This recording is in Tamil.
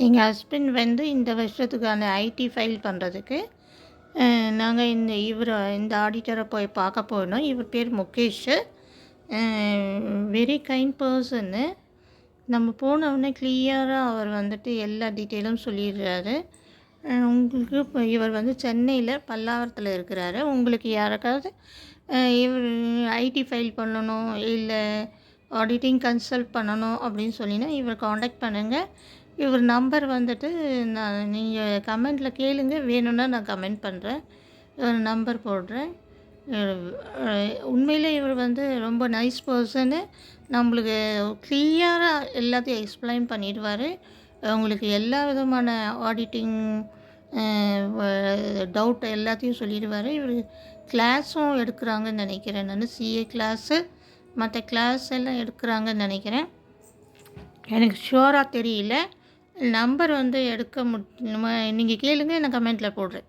எங்கள் ஹஸ்பண்ட் வந்து இந்த வருஷத்துக்கான ஐடி ஃபைல் பண்ணுறதுக்கு நாங்கள் இந்த ஆடிட்டரை போய் பார்க்க போனோம். இவர் பேர் முகேஷ். Very kind பர்சன்னு. நம்ம போனவுடனே கிளியராக அவர் வந்துட்டு எல்லா டீட்டெயிலும் சொல்லிடுறாரு. உங்களுக்கு இப்போ இவர் வந்து சென்னையில் பல்லாவரத்தில் இருக்கிறாரு. உங்களுக்கு யாருக்காவது இவர் ஐடி ஃபைல் பண்ணணும், இல்லை ஆடிட்டிங் கன்சல்ட் பண்ணணும் அப்படின்னு சொல்லினா இவர் காண்டாக்ட் பண்ணுங்கள். இவர் நம்பர் வந்துட்டு நீங்கள் கமெண்ட்டில் கேளுங்க, வேணும்னா நான் கமெண்ட் பண்ணுறேன், நம்பர் போடுறேன். உண்மையிலே இவர் வந்து ரொம்ப நைஸ் பர்சனு. நம்மளுக்கு கிளியராக எல்லாத்தையும் எக்ஸ்பிளைன் பண்ணிடுவார். உங்களுக்கு எல்லா விதமான ஆடிட்டிங் டவுட் எல்லாத்தையும் சொல்லிடுவார். இவர் கிளாஸும் எடுக்கிறாங்கன்னு நினைக்கிறேன். நான் சிஏ கிளாஸு மற்ற கிளாஸ் எல்லாம் எடுக்கிறாங்கன்னு நினைக்கிறேன். எனக்கு ஷுவராக தெரியல. நம்பர் வந்து எடுக்க நீங்கள் கேளுங்க, நான் கமெண்ட்டில் போடுறேன்.